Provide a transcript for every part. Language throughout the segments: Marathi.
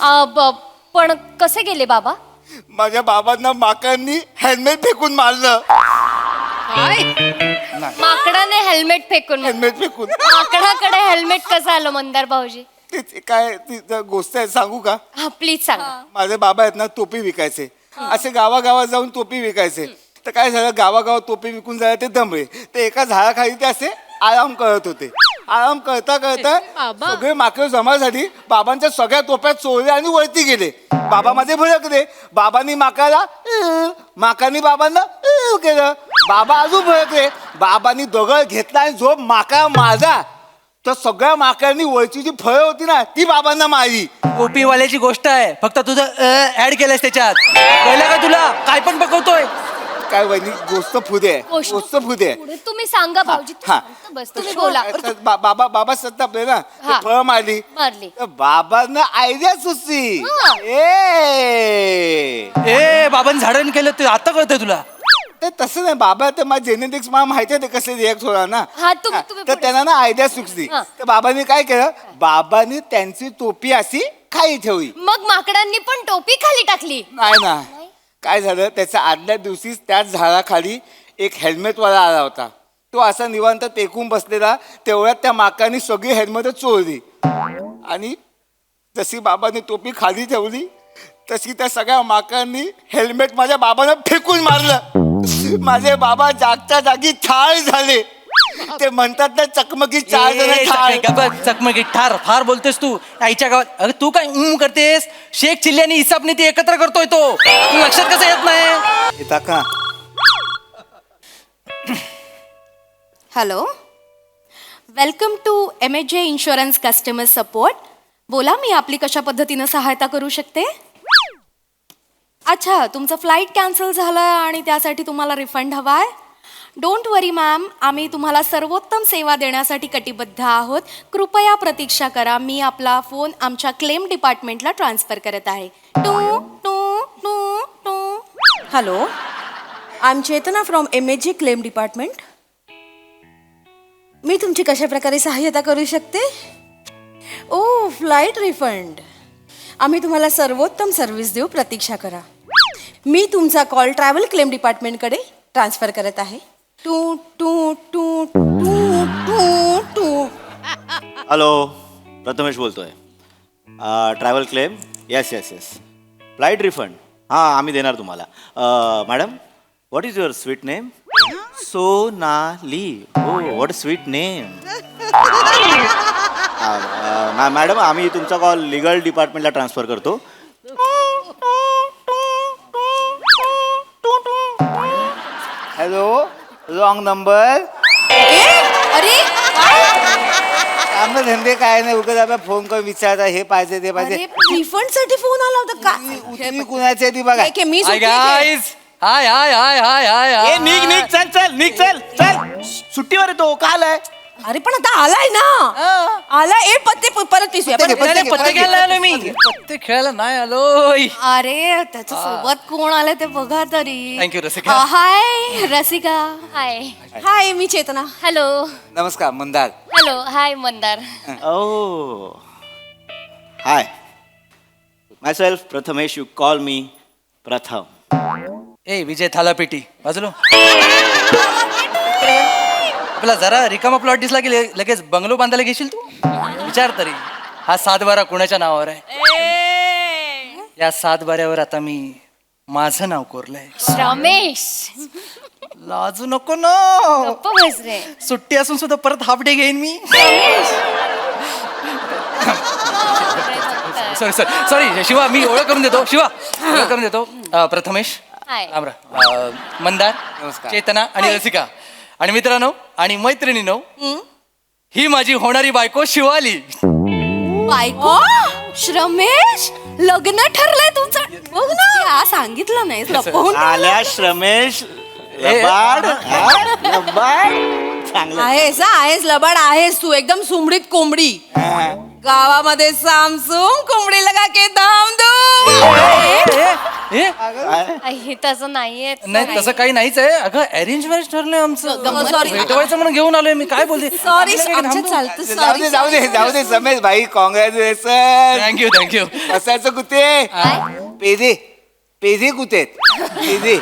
पण कसे गेले बाबा? माझ्या बाबांना माकांनी हेल्मेट फेकून मारलं. माकडाने हेल्मेट फेकून? हेल्मेट फेकून. माकडाकडे हेल्मेट कसं आलं मंदार भाऊजी? ते काय ती गोष्ट आहे, सांगू का? हा प्लीज सांगा. माझे बाबा आहेत ना, टोपी विकायचे. असे गावागावात जाऊन टोपी विकायचे. तर काय झालं, गावागावात टोपी विकून झालं ते दमले. ते एका झाडाखाली ते असे आराम करत होते. आराम करता करता सगळे माकड जमा झाली. बाबांच्या सगळ्या टोप्या चोरल्या आणि वरती गेले. बाबा माझे भडकले. बाबांनी माकाला माकानी बाबांना केलं. बाबा अजून भडकले. बाबांनी दगड घेतला आणि झोप माका माझा. तर सगळ्या माकडांनी वरची जी फळं होती ना ती बाबांना मारली. टोपीवाल्याची गोष्ट आहे, फक्त तुझं ऍड केलंयस त्याच्यात. कळलं का तुला? काय पण पकवतोय. काय वहिनी, गोष्ट पुढे आहे. गोष्ट पुढे आहे. पुढे तुम्ही सांगा भाऊजी. हा. बस तुम्ही बोला. बाबा सत्तापले ना, हा. फळ मारली. तर बाबांना आयडिया सुचली. ए बाबांनी झाडण केलं ते आता कळतंय तुला? ते तसं नाही, बाबा तर माझ्या जेनेटिक्स मला माहिती आहे ते कसे रिॲक्ट होणार ना. हा, तुम्ही तर पुढे. त्यांना ना आयडिया सुचली. हा. तर बाबांनी काय केलं, बाबांनी त्यांची टोपी अशी खाली ठेवली. मग माकडांनी पण टोपी खाली टाकली? नाही ना, काय झालं, त्याच्या आदल्या दिवशीच त्याच झाडाखाली एक हेल्मेटवाला आला होता. तो असा निवांत टेकून बसलेला. तेवढ्यात त्या माकांनी सगळी हेल्मेट चोरली. आणि जशी बाबांनी टोपी खाली ठेवली तशी त्या सगळ्या माकांनी हेल्मेट माझ्या बाबांना फेकून मारलं. माझे बाबा जागच्या जागी ठार झाले. ते म्हणतात ना, चकमकी 4 जण ठार. चकमकी ठार फार बोलतेस तू आईच्या गावात. अरे तू काय करतेस? शेख चिल्ली आणि इसापने ती एकत्र करतोय तो. तू लक्षात कसं येत नाही? येता का? Hello, welcome to MHJ insurance customer support. बोला, मी आपली कशा पद्धतीनं सहायता करू शकते? अच्छा, तुमचं फ्लाईट कॅन्सल झालं आणि त्यासाठी तुम्हाला रिफंड हवा आहे. डोंट वरी मॅम, आम्ही तुम्हाला सर्वोत्तम सेवा देण्यासाठी कटिबद्ध आहोत. कृपया प्रतीक्षा करा. मी आपला फोन आमच्या क्लेम डिपार्टमेंटला ट्रान्सफर करत आहे. टू टू टू टू. Hello, I am Chetna from MHJ claim department. मी तुमची कशा प्रकारे सहाय्यता करू शकते? Oh, flight refund. आम्ही तुम्हाला सर्वोत्तम सर्व्हिस देऊ, प्रतीक्षा करा. मी तुमचा कॉल ट्रॅव्हल क्लेम डिपार्टमेंटकडे ट्रान्सफर करत आहे. टू टू टू टू टू टू. हॅलो, प्रथमेश बोलतोय. Travel claim. Yes yes yes. Flight refund हां आम्ही देणार तुम्हाला. Madam, what is your sweet name? Sonali. हो, व्हॉट स्वीट नेम. मॅडम, आम्ही तुमचा कॉल लिगल डिपार्टमेंटला ट्रान्सफर करतो. Hello, wrong number. अरे आमचे धंदे काय नाही, उगाच आपला फोन करून विचारता हे पाहिजे ते पाहिजे. रिफंड साठी फोन आला होता का? उतरी कुणाची आहे ती बघा. ठीक आहे, मी हाय सुटली आहे. गाईज. हाय हाय हाय हाय हाय हाय. निघ निघ, चल चल, निघ, चल चल. सुट्टीवर येतो, काल आहे. अरे पण आता आलाय ना. आलाय. ए पत्ते परत पिसूया. पत्ते घे, नाही, नाही, घे, पत्ते घे. खेळायला आलो मी. पत्ते खेळायला नाही आलोय. अरे, त्याच्या सोबत कोण आले ते बघा तरी. Thank you Rasika. Hi Rasika. Hi. Hi, मी चेतना. हॅलो. नमस्कार Mandar. Hello. Hi Mandar. Oh hi, myself Prathamesh. You call me Pratham. ए विजय थालापेटी बाजूलो. आपला जरा रिकामा प्लॉट दिसला की लगेच बंगलो बांधायला घेशील तू? विचार तरी, हा 7/12 कुणाच्या नावावर आहे? या 7/12वर आता मी माझं नाव कोरलंय. रमेश. लाजू नको ना. गप्प बस रे. सुट्टी असून सुद्धा परत हाफ डे घेईन मी. सॉरी सॉरी सॉरी शिवा, मी ओळख करून देतो. शिवा, ओळख करून देतो. प्रथमेश, हाय. मंदार, नमस्कार. चेतना आणि रसिका आणि मित्रांनो आणि मैत्रिणींनो, ही माझी होणारी बायको शिवाली. बायको? रमेश, लग्न ठरलंय तुमचं? बघ ना, सांगितलं नाही लपवून. आल्या श्रमेश. लबाड लबाड. चांगलं. आहेस लबाड आहेस तू. एकदम सुमडीत कोंबडी. गावामध्ये सामसूम कोंबडी लगा के धाम दू. काय? तसं नाहीये नाही तसं काही नाहीच आहे अगं अरेंज मॅरेज ठरलंय आमचं sorry. भेटवायचं म्हणून घेऊन आलोय मी काय बोलते सॉरी आमच्यात चालतं जाऊ दे जाऊ दे जाऊ दे समेश भाई कॉंग्रॅच्युलेशन. थँक्यू थँक्यू बसायचं कुठे पेजे पेजे कुठे आहेत? पेजे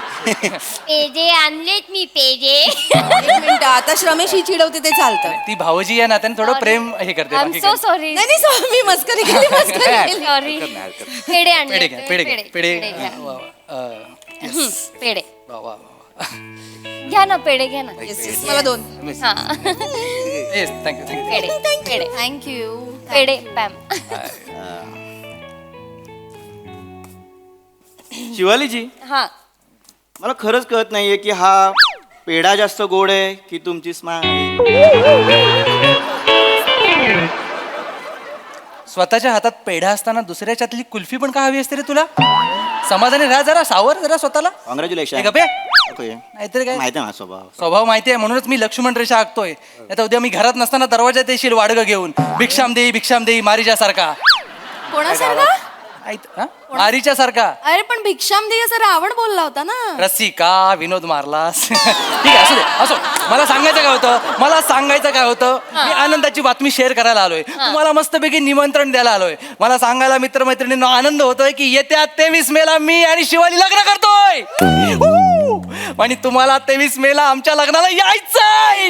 पेजे आणलेत मी पेजे. एक मिनिट आता श्रमेश ही चिडवते ते चालतं. ती भावजी या नात्याने थोडं प्रेम हे करते आय एम बाकी सो काही. सॉरी. नाही नाही sorry, मी मस्करी केली मस्करी केली. सॉरी. पेढे पेढे आणले घ्या पेढे घ्या पेढे घ्या. वा, वा. पेढे वा, वा, वा. घ्या ना पेढे घ्या ना. मला 2. हा येस थँक्यू थँक्यू पेढे पेढे थँक्यू पेढे पॅम. शिवालीजी हा मला खरंच कळत नाहीये की हा पेढा जास्त गोड आहे की तुमची स्माईल. स्वतःच्या हातात पेढा असताना दुसऱ्याच्यातली कुल्फी पण का हवी असते रे तुला समाधानी राहा जरा सावर जरा स्वतःला कॉंग्रॅच्युलेशन. हे गप्पे ओके नाहीतरी काय माहिती आहे माझा स्वभाव. स्वभाव माहिती आहे म्हणूनच मी लक्ष्मण रेषा आखतोय आता उद्या मी घरात नसताना दरवाजात येशील वाडगं घेऊन भिक्षाम देई मारीच्या सारखा कोणासारखा? मारीच्या सारखा अरे पण भिक्षाम दे असं रावण बोलला होता ना. रसिका विनोद मारलास ठीक आहे असू दे असो मला सांगायचं काय होतं मी आनंदाची बातमी शेअर करायला आलोय तुम्हाला मस्तपैकी निमंत्रण द्यायला आलोय मला सांगायला मित्रमैत्रिणींना आनंद होतोय की येत्या 23 मेला मी आणि शिवाली लग्न करतोय आणि तुम्हाला 23 मेला आमच्या लग्नाला यायचंय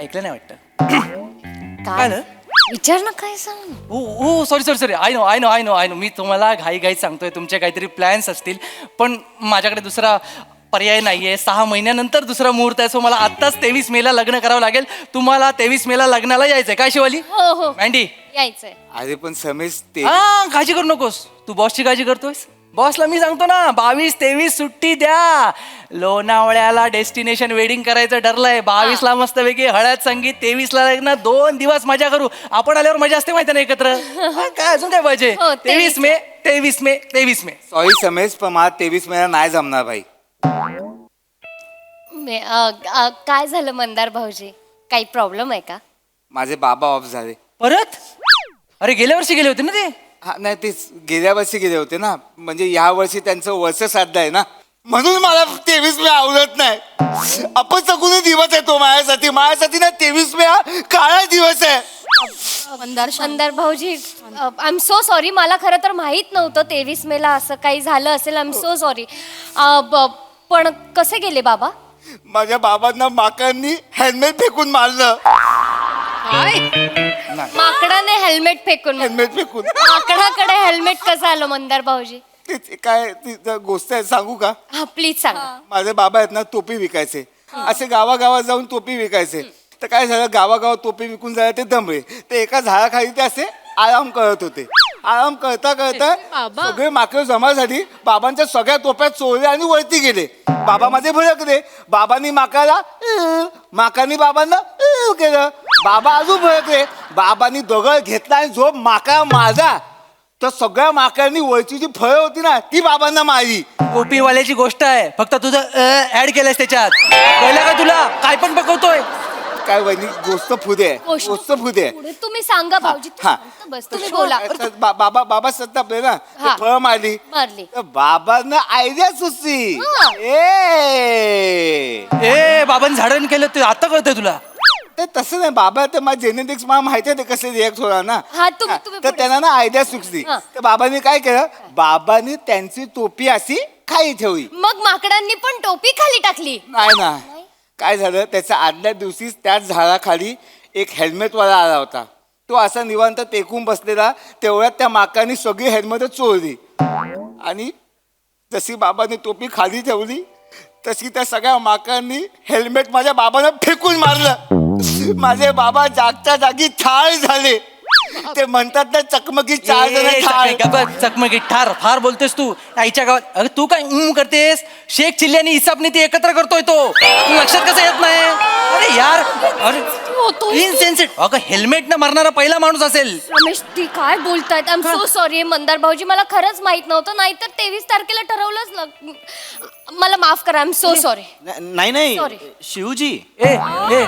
ऐकलं नाही वाटतं काय झालं? विचार ना काय सांग. ओ सॉरी आय नो मी तुम्हाला घाई सांगतोय तुमचे काहीतरी प्लॅन्स असतील पण माझ्याकडे दुसरा पर्याय नाहीये 6 महिन्यानंतर दुसरा मुहूर्त आहे सो मला आत्ताच 23 मेला लग्न करावं लागेल तुम्हाला 23 मेला लग्नाला यायचंय काय शिवाली हो मँडी यायचंय. अरे पण समेश ते हा काळजी करू नकोस तू बॉसची काळजी करतोयस बॉसला मी सांगतो ना 22-23 सुट्टी द्या लोणावळ्याला डेस्टिनेशन वेडिंग करायचं ठरलंय 22ला मस्तपैकी हळद संगीत 23ला लग्न 2 दिवस मजा करू आपण आल्यावर मजा असते माहिती ना एकत्र हा, काय अजून काय पाहिजे हो, 23 मे सॉरी समेश पण मला 23 महिना नाही जमणार भाई. काय झालं मंदार भाऊजी काही प्रॉब्लेम आहे का? माझे बाबा ऑफ झाले. परत अरे गेल्या वर्षी गेले होते ना ते हा नाही तेच गेल्या वर्षी गेले होते ना म्हणजे या वर्षी त्यांचं वर्ष श्राद्ध आहे ना म्हणून मला 23 मे आवडत नाही. अपसकुनी दिवस आहे तो माझ्यासाठी ना 23 मे हा काळा दिवस आहे. मंदार भाऊजी आय एम सो सॉरी मला खरं तर माहित नव्हतं 23 मेला असं काही झालं असेल आय एम सो सॉरी. पण कसे गेले बाबा? माझ्या बाबांना माकांनी हेल्मेट फेकून मारलं. माकडाने हेल्मेट फेकून हेल्मेट फेकून माकडाकडे हेल्मेट कसं आलं मंदार भाऊजी? तेच काय ती गोष्ट आहे सांगू का. हा प्लीज सांगा. माझे बाबा आहेत ना टोपी विकायचे असे गावागावात जाऊन टोपी विकायचे तर काय झालं गावागावात टोपी विकून झालं ते दमले ते एका झाडाखाली ते असे आराम करत होते. आराम करता करता सगळे माकडं जमासाठी बाबांच्या सगळ्या टोप्या चोरल्या आणि वरती गेले. बाबा माझे भडकले बाबांनी माकानी बाबांना केलं. बाबा अजून भडकले बाबांनी दगड घेतला आणि झोप माका माझा तर सगळ्या माकडांनी वरची जी फळं होती ना ती बाबांना मारली. टोपीवाल्याची गोष्ट आहे फक्त तुझं ऍड केलंयस त्याच्यात कळलं का तुला काय पण पकवतोय काय वहिनी गोष्ट पुढे आहे गोष्ट पुढे आहे. पुढे तुम्ही सांगा भाऊजी हा. बस तुम्ही बोला. बाबा सत्तापले ना हा. फळ मारली मारली. तर बाबांना आयडिया सुचली. हा. ए बाबांनी झाडण केलं ते आता कळतंय तुला ते तसं नाही बाबा तर माझ्या जेनेटिक्स मला माहिती आहे ते कसे रिॲक्ट होणार ना हा, तुम्ही तर पुढे. त्यांना ना आयडिया सुचली हा. तर बाबांनी काय केलं बाबांनी त्यांची टोपी अशी खाली ठेवली. मग माकडांनी पण टोपी खाली टाकली. नाही ना काय झालं त्याच्या आदल्या दिवशीच त्याच झाडाखाली एक हेल्मेटवाला आला होता. तो असा निवांत टेकून बसलेला तेवढ्यात त्या माकांनी सगळी हेल्मेट चोरली आणि जशी बाबांनी टोपी खाली ठेवली तशी त्या सगळ्या माकांनी हेल्मेट माझ्या बाबांना फेकून मारलं. माझे बाबा जागच्या जागी ठार झाले. ते म्हणतात ना चकमकी 4 जण ठार. चकमकी ठार फार बोलतेस तू आईच्या गावात अरे तू काय करतेस शेख चिल्ली आणि इसाबने ती एकत्र करतोय तो तू लक्षात कसं येत नाही अरे यार अरे इनसेन्सिटिव्ह अगं हेल्मेट न मारणारा पहिला माणूस असेल. रमेश ती काय बोलतायत I am so sorry Mandar भाऊजी मला खरंच माहित नव्हतं नाहीतर 23 तारखेला ठरवलंच मला माफ करा आय एम सो सॉरी. नाही Sorry. शिवजी ए ए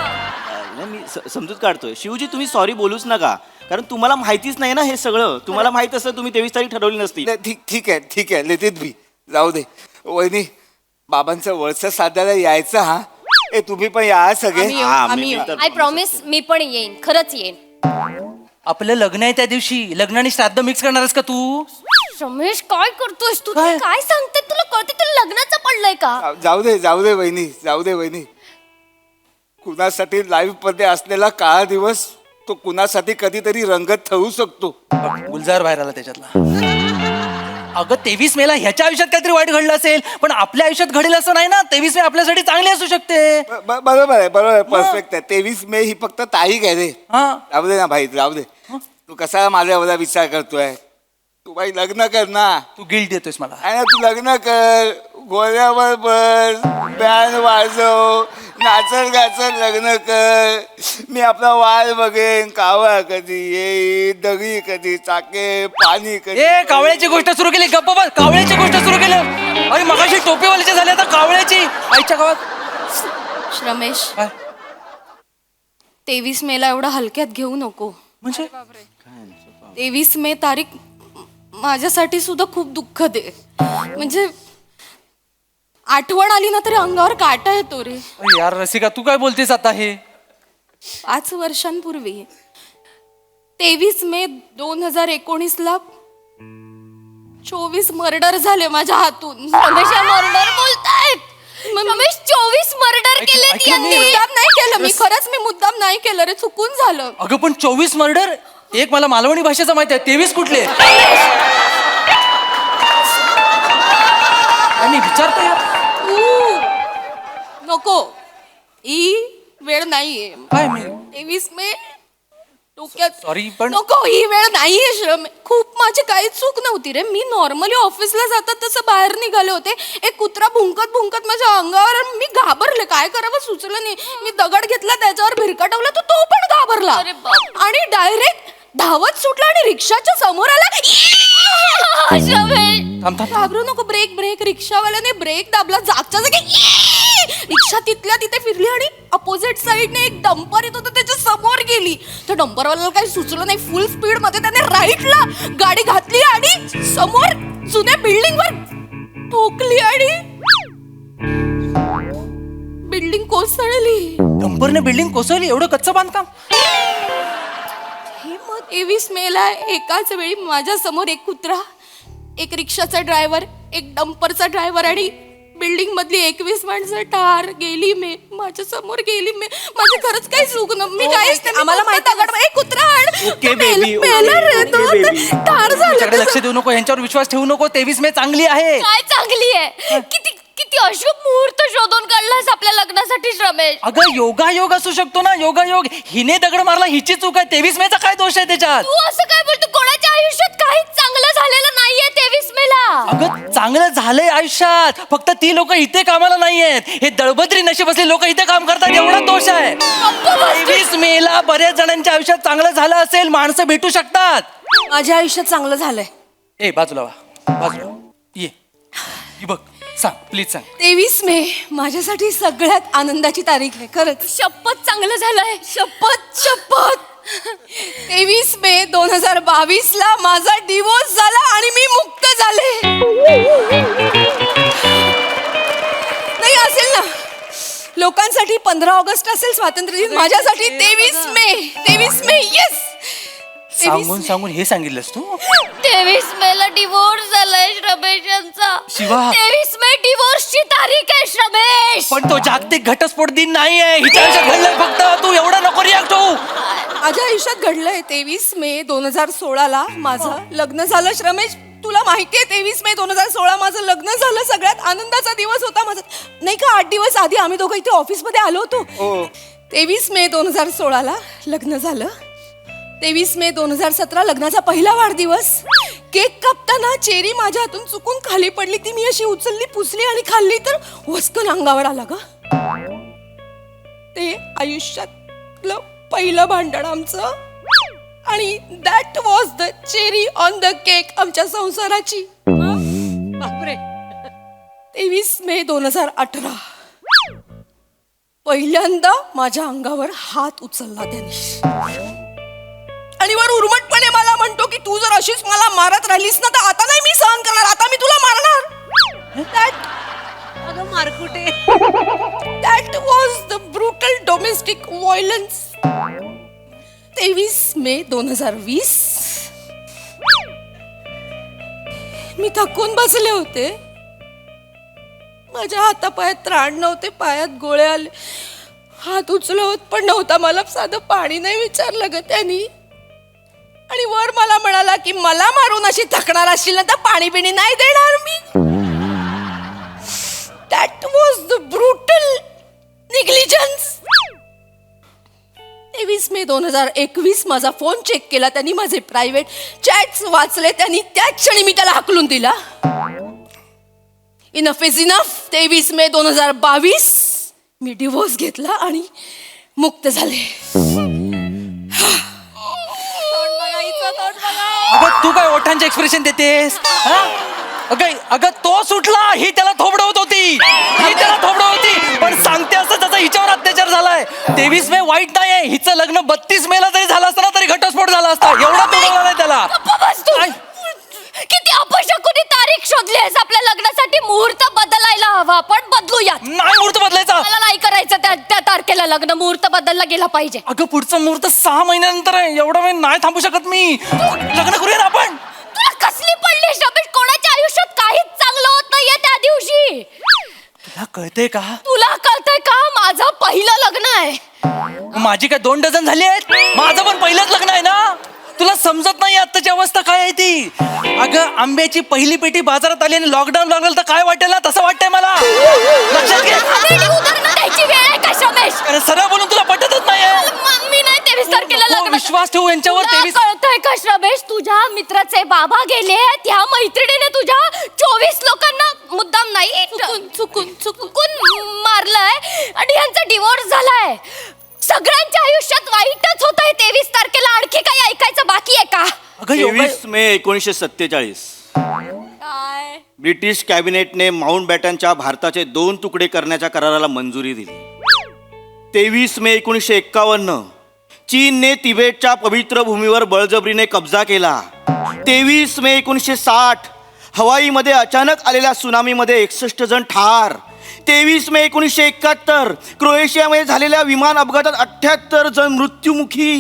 नाही, मी समजूत काढतोय शिवजी तुम्ही सॉरी बोलूच नका कारण तुम्हाला माहितीच नाही ना हे सगळं. तुम्हाला माहित असतं तुम्ही 23 तारीख ठरवली नसती. नाही, ठीक आहे लेतेत बी जाऊ दे. वहिनी बाबांचं वळसं साधायला यायचं हा. ए तुम्ही पण या सगळे. आम्ही येऊ, हा, आम्ही मी येऊ. तर- आय प्रॉमिस मी पण येईन, खरंच येईन. आपलं लग्न आहे त्या दिवशी, लग्न आणि श्राद्ध मिक्स करणारस का तू? रमेश काय करतोयस तू? काय? काय सांगते? तुला कळते तुला लग्नाचं पडलंय का? जाऊ दे वहिनी. कुणासाठी लाईव्ह मध्ये असलेला काळा दिवस तो कुणासाठी कधीतरी रंगत ठेवू शकतो. गुलजार बाहेर आला त्याच्यातला. अगं 23 मेला ह्याच्या आयुष्यात काहीतरी वाईट घडलं असेल, पण आपल्या आयुष्यात घडेल असं नाही ना. 23 मे आपल्यासाठी चांगली असू शकते. बरोबर आहे परफेक्ट आहे. 23 मे ही फक्त तारीख आहे रे. हा. जाऊ दे ना भाई जाऊ दे. तू कसा माझ्या एवढा विचार करतोय. तू बाई लग्न कर ना. तू गिल्ट देतोयस मला. आणि तू लग्न कर, गोळ्यावर बस, बँड वाजव, नाचत गाचत लग्न कर. मी आपला वाल बघेन, कावळा कधी येईल, दगडी कधी चाके, पाणी कधी. ए कावळ्याची गोष्ट सुरू केली. गप्प बस. कावळ्याची गोष्ट सुरू केली. अरे मगाशी टोपीवाल्याची झाली, आता कावळ्याची. आईच्या गावात रमेश काय 23 मेला एवढं हलक्यात घेऊ नको. म्हणजे 23 मे तारीख माझ्यासाठी सुद्धा खूप दुःखद आहे. म्हणजे आठवण आली ना तरी अंगावर काटा येतो रे. अरे यार रसिका, तू काय बोलतेस आता हे? 5 वर्षांपूर्वी 23 मे 2019ला 24 मर्डर झाले माझ्या हातून. रमेश मर्डर बोलतायत. रमेश 24 मर्डर केलेत ऐक ना, यांनी. मुद्दाम नाही केलं मी. खरंच मी मुद्दाम नाही केलं रे. चुकून झालं. अगं पण 24 मर्डर. एक मला मालवणी भाषेचं माहिती आहे, 23 कुठले? आणि विचारतो यार. नको ही वेळ नाहीये. काय मी 23 मे डोक्यात सॉरी पण नको ही वेळ नाहीये श्रम. खूप माझी काही चूक नव्हती रे. मी नॉर्मली ऑफिसला जातात तसं बाहेर निघाले होते. एक कुत्रा भुंकत माझ्या अंगावर आणि मी घाबरले. काय करावं सुचलं नाही. मी दगड घेतला, त्याच्यावर भिरकटवला, तो पण घाबरला आणि डायरेक्ट धावत सुटला आणि रिक्षाच्या समोर आला. थांब थांब. घाबरू नको. ब्रेक. रिक्षावाल्याने ब्रेक दाबला. जागच्या जागी रिक्षा तिथल्या तिथे फिरली आणि अपोजिट साइडने एक डंपर येत होतं, त्याच्या समोर गेली. त्या डंपरवाल्याला काही सुचलं नाही. फुल स्पीड मध्ये त्याने राईटला गाडी घातली आणि समोर जुन्या बिल्डिंग वर ठोकली आणि बिल्डिंग कोसळली. डंपरने बिल्डिंग कोसळली. एवढं कच्चं बांधकाम. हे मग 23 मेला एकाच वेळी माझ्या समोर एक कुत्रा, एक रिक्षाचा ड्रायव्हर, एक डंपरचा ड्रायव्हर आणि बिल्डिंग मधली 21 माणसं ठार गेली. मी माझ्या समोर गेली. मी माझं खरंच काही चूक न. मी काहीच नाही. आम्हाला माहिती आहे. दगड एक कुत्रा Okay, baby, okay, ठार त्याच्याकडे झालं. लक्ष देऊ नको, यांच्यावर विश्वास ठेवू नको. 23 मे चांगली आहे. काय चांगली आहे. किती किती अशुभ मुहूर्त शोधून काढलास आपल्या लग्नासाठी रमेश. अगं योगायोग असू शकतो ना. योगायोग. हिने दगड मारला, हिची चूक आहे. 23 मेचा काय दोष आहे त्याच्यात? तू असं काय बोलतो? कोणाच्या आयुष्यात काहीच चांगलं झालेलं नाहीये 23 मेला. अगं चांगलं झालंय आयुष्यात, फक्त ती लोक इथे कामाला नाहीयेत. हे दळबद्री नशीब असले लोक इथे काम करतात, एवढा दोष आहे. 23 मेला बऱ्याच जणांच्या आयुष्यात चांगलं झालं असेल. माणसं भेटू शकतात. माझ्या आयुष्यात चांगलं झालंय. ए बाजूला वा, बाजूला ये. ही बघ, सांग प्लीज सांग. 23 मे माझ्यासाठी सगळ्यात आनंदाची तारीख आहे. खरंच शपथ चांगलं झालंय. शपथ 23 मे 2022 ला माझा डिवोर्स झाला आणि मी मुक्त झाले. नाही असेल ना, लोकांसाठी 15 ऑगस्ट असेल स्वातंत्र्य दिन, माझ्यासाठी 23 मे येस. सांगून सांगून हे सांगितलंस तू. 23 मेला डिवोर्स झालाय रमेश यांचा. शिवा. 23 मे डिवोर्सची तारीख आहे रमेश. पण तो जागतिक घटस्फोट दिन नाहीये. हिच्या आयुष्यात घडलंय फक्त. तू एवढा नको रिॲक्ट होऊ. माझ्या आयुष्यात घडलंय 23 मे 2016 ला माझं लग्न झालं. रमेश तुला माहितीये 23 मे 2016 माझं लग्न झालं. सगळ्यात आनंदाचा दिवस होता माझा. नाही का 8 दिवस आधी आम्ही दोघं इथे ऑफिसमध्ये आलो होतो. 23 मे 2016 ला लग्न झालं. 23 मे 2017 लग्नाचा पहिला वाढदिवस. केक कापताना चेरी माझ्या हातून चुकून खाली पडली. ती मी अशी उचलली, पुसली आणि खाल्ली तर वस्कन अंगावर आला ग. ते आयुष्यातलं पहिलं भांडण आमचं आणि that was the cherry on the cake आमच्या संसाराची. बापरे. 23 मे 2018 पहिल्यांदा माझ्या अंगावर हात उचलला त्याने आणि वर उर्मटपणे मला म्हणतो की तू जर अशीच मला मारत राहिलीस ना तर आता नाही मी सहन करणार, आता मी तुला मारणार. अगं Markute. That was the brutal domestic violence. 23 मे 2020. मी थकून बसले होते. माझ्या हातापायात त्राण नव्हते, पायात गोळे आले, हात उचलत पण नव्हता. मला साधं पाणी नाही विचारलं ग त्यांनी. आणि वर मला म्हणाला की मला मारून अशी थकणार असशील ना तर पाणी बिणी नाही देणार मी. That was the brutal negligence. 23 मे 2021 माझा फोन चेक केला त्यांनी, माझे प्रायव्हेट चॅट्स वाचले त्यांनी, त्याच क्षणी मी त्याला हाकलून दिला. Enough is enough. 23 may 2022 me divorce घेतला आणि मुक्त झाले. अगं तू काय ओठांचे एक्सप्रेशन देतेस हा? अगं तो सुटला, ही त्याला थोबडवत होती, पण सांगते असं त्याचा हिच्यावर अत्याचार झालाय. 23 मे वाईट नाहीये, हिचं लग्न 32 मेला जरी झालं असतं ना तरी घटस्फोट झाला असता. एवढा तोडवला नाही त्याला. काय? किती अपशकुनी तारीख शोधली आहेस आपल्या लग्नासाठी. मुहूर्त बदलायला हवा, आपण बदलूया. नाही मुहूर्त बदलायचा. मला नाही करायचं त्या तारखेला लग्न. मुहूर्त बदलला गेला पाहिजे. अगं पुढचा मुहूर्त 6 महिन्यानंतर आहे, एवढा वेळ नाही थांबू शकत मी. लग्न करूया ना आपण. तुला कसली पडली शबेश? कोणाच्या आयुष्यात काहीच चांगलं होत नाहीये त्या दिवशी. तुला कळतंय का? तुला कळतंय का? माझं पहिलं लग्न आहे. माझी काय 2 डझन झाली आहेत? माझं पण पहिलंच लग्न आहे ना. तुला समजत नाही आत्ताची अवस्था काय आहे ती. अगं आंब्याची पहिली पेटी बाजारात आली आणि लॉकडाऊन लागलं तर काय वाटेल ना, तसं वाटतंय मला. लक्षात घे. उदाहरणं द्यायची वेळ आहे का शबेश? अरे सरळ बोलून तुला पटतच नाहीये. मी नाही 23 तारखेला तो लग्न. विश्वास ठेवू यांच्यावर. तुला 23 कळतंय का श्रमेश? तुझ्या मित्राचे बाबा गेले, त्या मैत्रिणीने तुझ्या 24 लोकांना मुद्दाम नाही चुकून मारलंय आणि यांचा डिवोर्स झालाय. सगळ्यांच्या आयुष्यात वाईटच होत आहे. 23 तारखेला आणखी काही ऐकायचं बाकी आहे का? अगं एवढं- 23 मे 1947 काय? ब्रिटिश कॅबिनेटने माउंट बॅटनच्या भारताचे 2 तुकडे करण्याच्या कराराला मंजुरी दिली. 23 मे 1951 चीनने तिबेटच्या पवित्र भूमीवर बळजबरीने कब्जा केला. 23 मे 1960 हवाईमध्ये अचानक आलेल्या सुनामीमध्ये 61 जण ठार. 23 मे 1971 क्रोएशियामध्ये झालेल्या विमान अपघातात 78 जण मृत्युमुखी.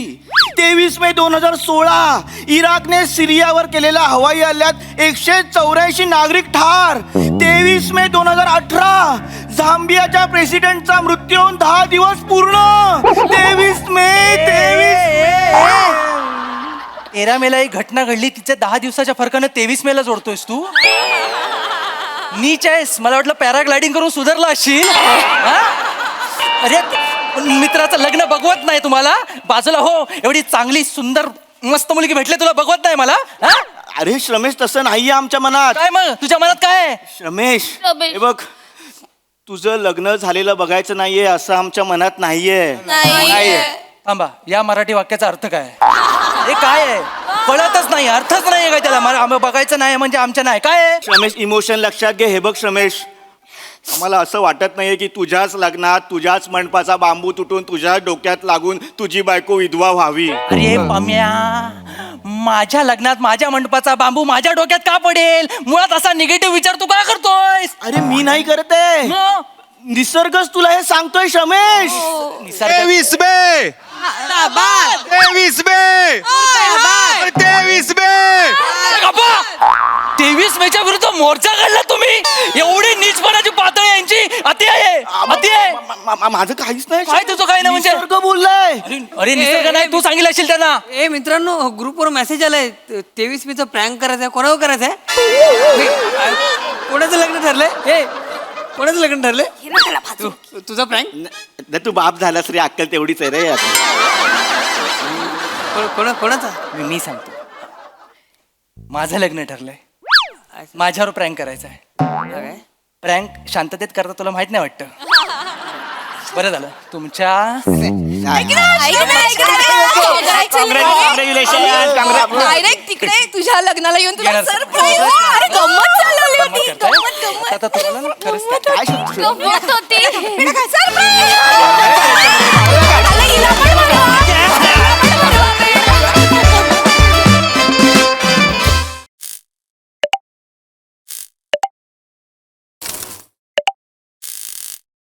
23 मे 2016 इराकने सिरियावर केलेल्या हवाई हल्ल्यात 184 नागरिक ठार. 23 मे 2018 झांबियाच्या प्रेसिडेंटचा मृत्यू होऊन 10 दिवस पूर्ण. 23 मे 13 मेला एक घटना घडली, तिच्या 10 दिवसाच्या फरकानं 23 मेला जोडतोयस तू. नीच आहेस. मला वाटलं पॅराग्लायडिंग करून सुधारला असशील. हा? अरे मित्राचं लग्न बघवत नाही तुम्हाला? बाजूला हो, एवढी चांगली सुंदर मस्त मुलगी भेटले तुला, बघवत नाही मला? हा? अरे श्रमेश, तसं नाहीये आमच्या मनात. काय मग तुझ्या मनात काय आहे? श्रमेश, श्रमेश. हे बघ, तुझं लग्न झालेलं बघायचं नाहीये असं आमच्या मनात नाहीये. थांबा, या मराठी वाक्याचा अर्थ काय आहे? हे काय आहे? कळतच नाही, अर्थच नाही काय त्याला. मला बघायचं नाही म्हणजे आमच्या नाही काय आहे? श्रमेश, इमोशन लक्षात घे. हे बघ श्रमेश, आम्हाला असं वाटत नाहीये की तुझ्याच लग्नात तुझ्याच मंडपाचा बांबू तुटून तुझ्या डोक्यात लागून तुझी बायको विधवा व्हावी. अरे पम्या, माझ्या लग्नात माझ्या मंडपाचा बांबू माझ्या डोक्यात का पडेल? मुळात असा निगेटिव्ह विचार तू का करतोय? अरे मी नाही करते, निसर्गच तुला हे सांगतोय श्रमेश. 23 मे 23 मे 23 मे 23 मेच्या विरुद्ध मोर्चा काढला तुम्ही. एवढी नीचपणाची पातळी यांची अति आहे, अति आहे. माझं काहीच नाही. काय तुझं काय नाही म्हणजे? निसर्ग बोललाय. अरे निसर्ग नाही, तू सांगितलं असेल त्यांना. ए मित्रांनो, ग्रुपवर मेसेज आलाय 23 मेचा प्रँक करायचा आहे. कोणावर करायचा आहे? कोणाचं लग्न ठरलंय? ए कोणाचं लग्न ठरलंय? तुझा प्रँक? तू बाप झालास रे, अक्कल तेवढीच आहे रे. कोणाचा? मी सांगतो, माझं लग्न ठरलंय. माझ्यावर प्रँक करायचं आहे. प्रँक शांततेत करता तुला माहित नाही वाटतं. बरं झालं तुमच्या डायरेक्ट तिकडे तुझ्या लग्नाला येऊन तुला येणार. सरप्राईज. अरे गंमत चालवली होती. करताय? आता तुम्हाला ना खरंच गंमत होती. सरप्राईज.